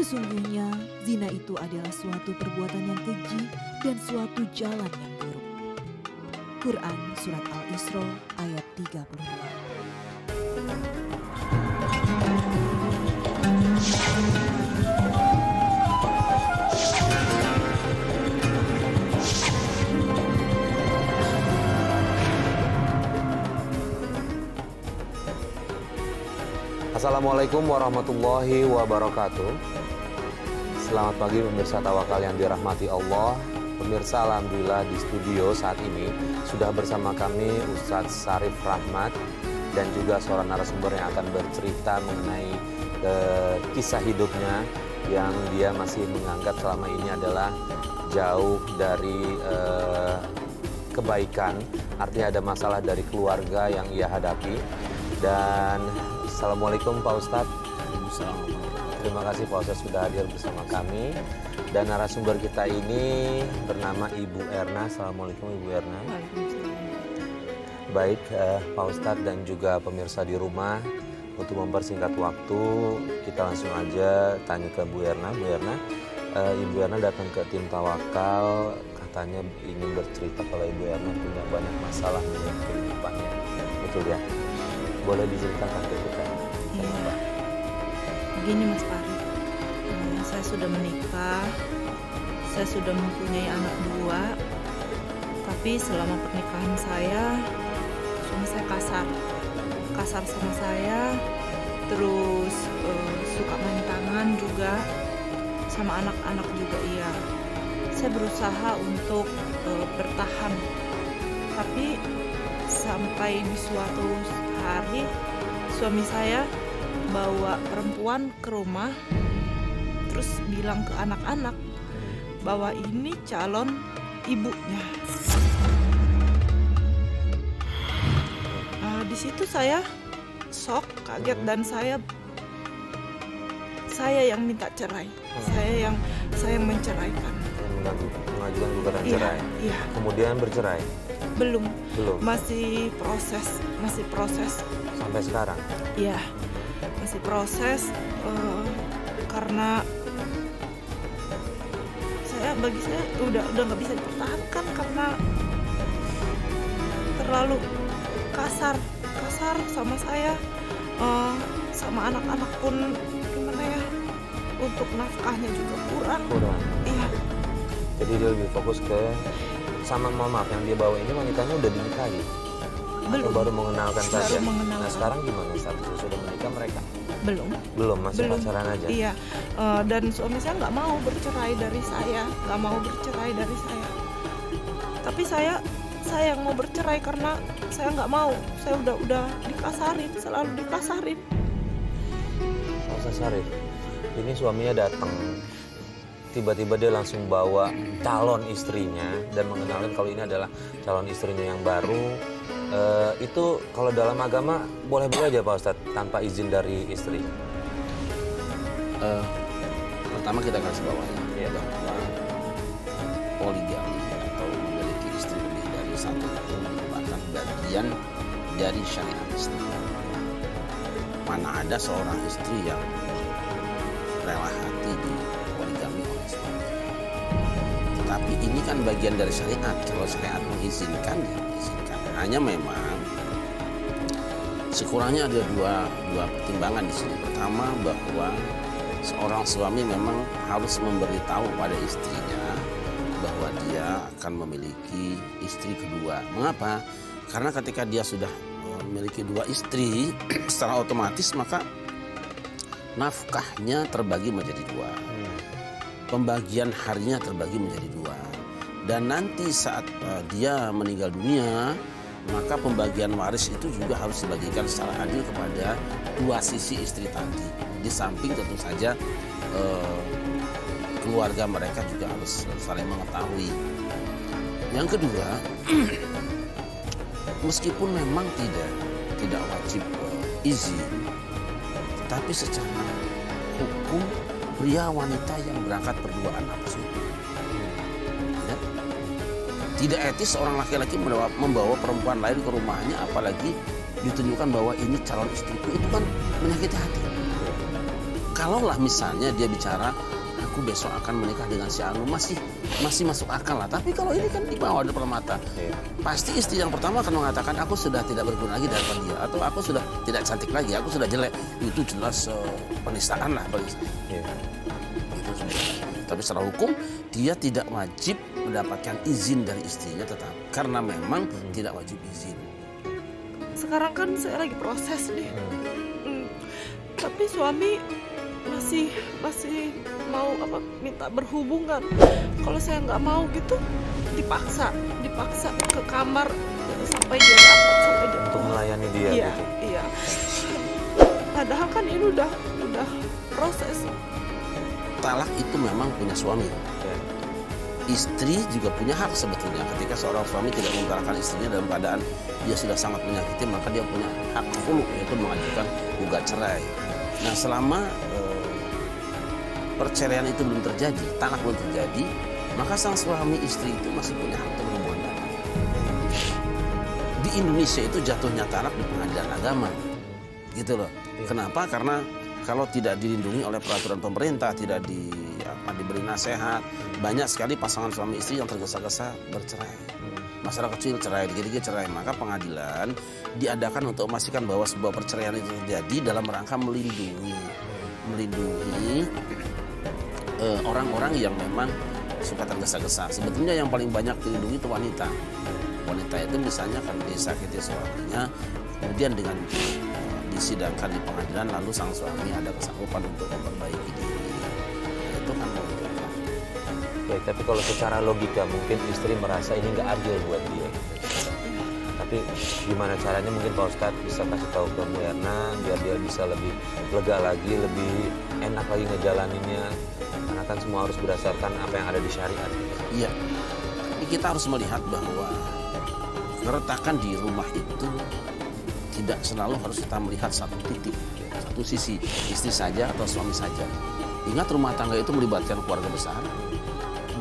Sesungguhnya zina itu adalah suatu perbuatan yang keji dan suatu jalan yang buruk. Quran Surat Al-Isra ayat 32. Assalamualaikum warahmatullahi wabarakatuh. Selamat pagi pemirsa Tawakal yang dirahmati Allah. Pemirsa, alhamdulillah di studio saat ini sudah bersama kami Ustadz Syarif Rahmat dan juga seorang narasumber yang akan bercerita mengenai kisah hidupnya yang dia masih menganggap selama ini adalah jauh dari kebaikan. Artinya ada masalah dari keluarga yang ia hadapi. Dan Assalamualaikum Pak Ustadz. Terima kasih Pak Ustadz sudah hadir bersama kami. Dan narasumber kita ini bernama Ibu Erna. Assalamualaikum Ibu Erna. Baik Pak Ustadz dan juga pemirsa di rumah, untuk mempersingkat waktu kita langsung aja tanya ke Bu Erna. Bu Erna, Ibu Erna datang ke tim Tawakal, katanya ingin bercerita kalau Ibu Erna punya banyak masalah dalam kehidupannya. Betul ya? Boleh diceritakan ke kita? Iya. Begini Mas Farid, saya sudah menikah, saya sudah mempunyai anak 2, tapi selama pernikahan saya, suami saya kasar sama saya, terus suka main tangan juga, sama anak-anak juga iya. Saya berusaha untuk bertahan, tapi sampai di suatu hari suami saya bawa perempuan ke rumah, terus bilang ke anak-anak bahwa ini calon ibunya. Di situ saya shock, kaget, dan saya yang minta cerai. Saya yang menceraikan. Mengajukan gugatan cerai. Iya. Kemudian bercerai. Belum. Masih proses sampai sekarang. Iya, masih proses karena bagi saya udah nggak bisa dipertahankan karena terlalu kasar sama saya, sama anak-anak pun gimana ya, untuk nafkahnya juga kurang. Iya. Jadi dia lebih fokus ke sama maaf yang dia bawa ini wanitanya udah dinikahi? Belum. Atau baru mengenalkan saja? Mengenalkan. Nah sekarang gimana statusnya? Sudah menikah mereka? Belum, masih pacaran aja? Iya, dan suami saya nggak mau bercerai dari saya. Tapi saya yang mau bercerai karena saya nggak mau. Saya udah dikasarin, selalu dikasarin. Pak Syarif, ini suaminya datang, tiba-tiba dia langsung bawa calon istrinya dan mengenalkan kalau ini adalah calon istrinya yang baru. Itu kalau dalam agama boleh-boleh aja Pak Ustadz tanpa izin dari istri? Pertama kita garis bawahi bahwa poligami atau memiliki istri lebih dari satu itu merupakan bagian dari syariat Islam. Mana ada seorang istri yang rela hati di poligami oleh suami. Tetapi ini kan bagian dari syariat. Kalau syariat mengizinkan, ya mengizinkan. Hanya memang sekurangnya ada dua pertimbangan di sini. Pertama, bahwa seorang suami memang harus memberitahu pada istrinya bahwa dia akan memiliki istri kedua. Mengapa? Karena ketika dia sudah memiliki 2 istri, secara otomatis maka nafkahnya terbagi menjadi 2. Pembagian harinya terbagi menjadi 2. Dan nanti saat dia meninggal dunia, maka pembagian waris itu juga harus dibagikan secara adil kepada 2 sisi istri tadi. Di samping tentu saja keluarga mereka juga harus saling mengetahui. Yang kedua, meskipun memang tidak wajib izin, tetapi secara hukum pria wanita yang berangkat berduaan nafsu, ya, tidak etis seorang laki-laki membawa perempuan lain ke rumahnya, apalagi ditunjukkan bahwa ini calon istriku. Itu kan menyakiti hati. kalaulah misalnya dia bicara, aku besok akan menikah dengan si Anu, masih masuk akal lah. Tapi kalau ini kan di bawah depan mata, pasti istri yang pertama akan mengatakan aku sudah tidak berguna lagi di hadapan dia, atau aku sudah tidak cantik lagi, aku sudah jelek. Itu jelas penistaan lah bagi saya. Itu sebenarnya. Tapi secara hukum dia tidak wajib mendapatkan izin dari istrinya, tetap karena memang tidak wajib izin. Sekarang kan saya lagi proses nih. Tapi suami masih mau minta berhubungan. Kalau saya nggak mau gitu, dipaksa ke kamar sampai dia dapat, sampai dia Untuk melayani dia iya, gitu. Iya. Padahal kan ini udah proses. Talak itu memang punya suami. Istri juga punya hak sebetulnya. Ketika seorang suami tidak mengutarakan istrinya dalam keadaan dia sudah sangat menyakiti, maka dia punya hak khulu, yaitu mengajukan gugat cerai. Nah, selama perceraian itu belum terjadi, talak belum terjadi, maka sang suami istri itu masih punya hak untuk berhubungan badan. Di Indonesia itu jatuhnya talak di pengadilan agama, gitu loh. Kenapa? Karena kalau tidak dilindungi oleh peraturan pemerintah, tidak diberi nasihat, banyak sekali pasangan suami istri yang tergesa-gesa bercerai. Masalah kecil cerai, dikit-dikit cerai. Maka pengadilan diadakan untuk memastikan bahwa sebuah perceraian itu terjadi dalam rangka melindungi orang-orang yang memang suka tergesa-gesa. Sebetulnya yang paling banyak dilindungi itu wanita. Wanita itu misalnya kan disakiti suaminya, kemudian dengan disidangkan di pengadilan, lalu sang suami ada kesanggupan untuk memperbaiki diri. Itu kan wanita. Baik, tapi kalau secara logika mungkin istri merasa ini nggak adil buat dia. Tapi gimana caranya mungkin Pak Ustadz bisa kasih tahu ke Bu Erna biar dia bisa lebih lega lagi, lebih enak lagi ngejalaninnya. Karena kan semua harus berdasarkan apa yang ada di syariat. Iya, ini kita harus melihat bahwa keretakan di rumah itu tidak selalu harus kita melihat satu titik, satu sisi, istri saja atau suami saja. Ingat, rumah tangga itu melibatkan keluarga besar.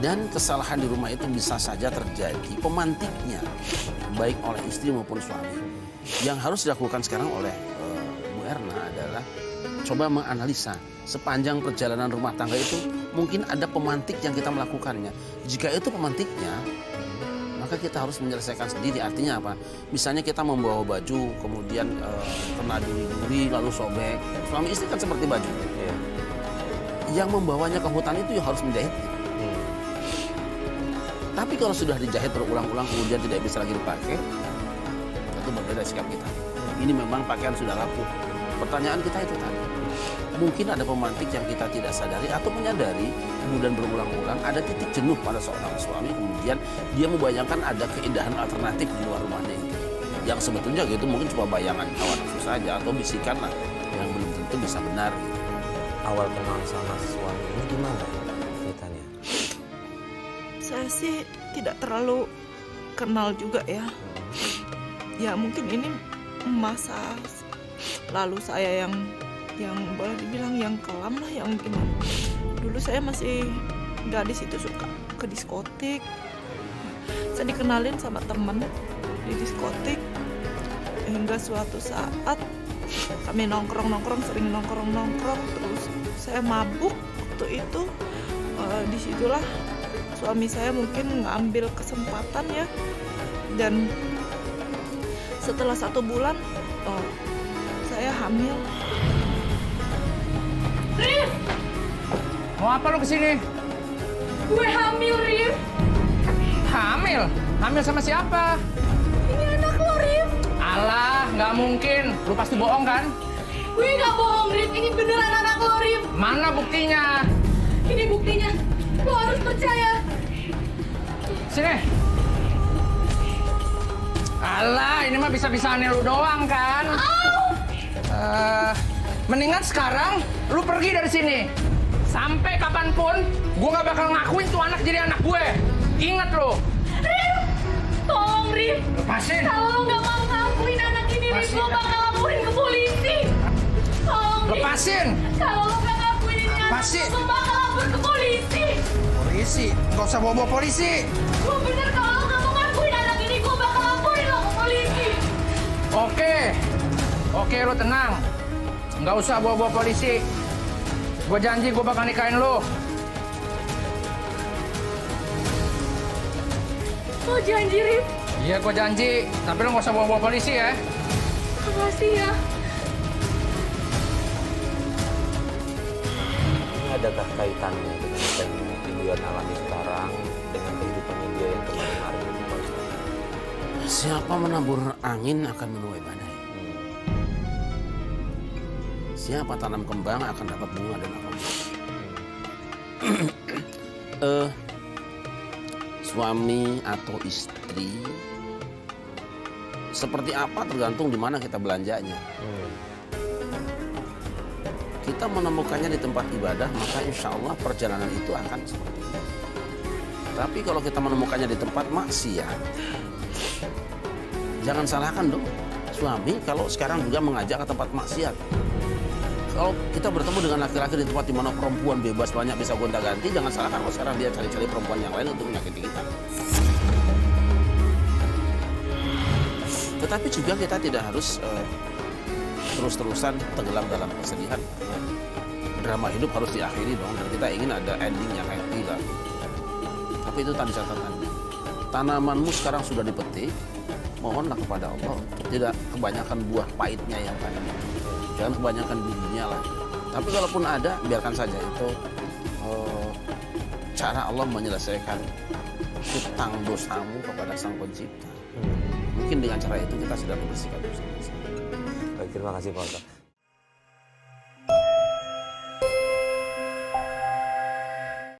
Dan kesalahan di rumah itu bisa saja terjadi pemantiknya, baik oleh istri maupun suami. Yang harus dilakukan sekarang oleh Bu Erna adalah coba menganalisa sepanjang perjalanan rumah tangga itu mungkin ada pemantik yang kita melakukannya. Jika itu pemantiknya, maka kita harus menyelesaikan sendiri. Artinya apa? Misalnya kita membawa baju, kemudian kena duri-duri, lalu sobek. Suami istri kan seperti baju. Yang membawanya ke hutan itu yang harus menjahitnya. Tapi kalau sudah dijahit berulang-ulang kemudian tidak bisa lagi dipakai, tentu berbeda sikap kita. Ini memang pakaian sudah rapuh. Pertanyaan kita itu tadi, mungkin ada pemantik yang kita tidak sadari atau menyadari, kemudian berulang-ulang ada titik jenuh pada seorang suami, kemudian dia membayangkan ada keindahan alternatif di luar rumahnya itu. Yang sebetulnya gitu mungkin cuma bayangan hawa nafsu saja atau bisikan lah yang belum tentu bisa benar. Gitu. Awal kenal sama suami ini gimana ceritanya? Saya sih tidak terlalu kenal juga ya. Ya mungkin ini masa lalu saya yang boleh dibilang yang kelam lah, yang gimana. Dulu saya masih gadis itu suka ke diskotik. Saya dikenalin sama teman di diskotik. Hingga suatu saat kami sering nongkrong, terus saya mabuk waktu itu. Disitulah suami saya mungkin ngambil kesempatan ya, dan setelah 1 bulan saya hamil. Rif! Mau apa lo kesini? Gue hamil, Rif! Hamil? Hamil sama siapa? Ini anak lo, Rif! Alah, nggak mungkin. Lu pasti bohong kan? Gue nggak bohong, Rif. Ini beneran anak lo, Rif. Mana buktinya? Ini buktinya. Lo harus percaya. Sini. Alah, ini mah bisa-bisanya lu doang kan? Mendingan sekarang lu pergi dari sini. Sampai kapanpun, gue nggak bakal ngakuin tuh anak jadi anak gue. Ingat lo. Rif! Tolong, Rif. Lepasin. Kalau lo nggak mau ngakuin anak ini, Rif, lo bakal laporin ke polisi. Tolong, Rif. Lepasin. Kalau lo nggak ngakuin ini anak Lepasin. lo bakal lapor ke polisi. Polisi? Nggak usah bawa polisi. Gue bener, kalau lo nggak mau ngakuin anak ini, gue bakal laporin lo ke polisi. Oke, lo tenang. Nggak usah bawa polisi. Gue janji gue bakal nikahin lo. Lo janji, Rif. Iya, gue janji. Tapi lo nggak usah bawa-bawa polisi ya. Makasih ya. Ini adakah kaitannya dengan apa yang Indian alami sekarang dengan kehidupannya dia yang kemarin-kemarin itu, Pak Ustaz? Siapa menabur angin akan menuai badai. Siapa tanam kembang akan dapat bunga dan akan suami atau istri seperti apa tergantung di mana kita belanjanya. Kita menemukannya di tempat ibadah, maka insya Allah perjalanan itu akan seperti itu. Tapi kalau kita menemukannya di tempat maksiat, jangan salahkan dong suami kalau sekarang juga mengajak ke tempat maksiat. Kalau kita bertemu dengan laki-laki di tempat di mana perempuan bebas banyak bisa gonta-ganti, jangan salahkan kalau sekarang dia cari-cari perempuan yang lain untuk menyakiti kita. Tetapi juga kita tidak harus terus-terusan tenggelam dalam kesedihan. Drama hidup harus diakhiri dong, dan kita ingin ada ending yang happy lah. Tapi itu tadi catatannya. Tanamanmu sekarang sudah dipetik, mohonlah kepada Allah tidak kebanyakan buah pahitnya yang tadi. Jangan kebanyakan bijinya lah. Tapi kalaupun ada, biarkan saja itu cara Allah menyelesaikan hutang dosamu kepada Sang Pencipta. Mungkin dengan cara itu kita sudah membersihkan dosa. Baik, terima kasih Pak Ustaz.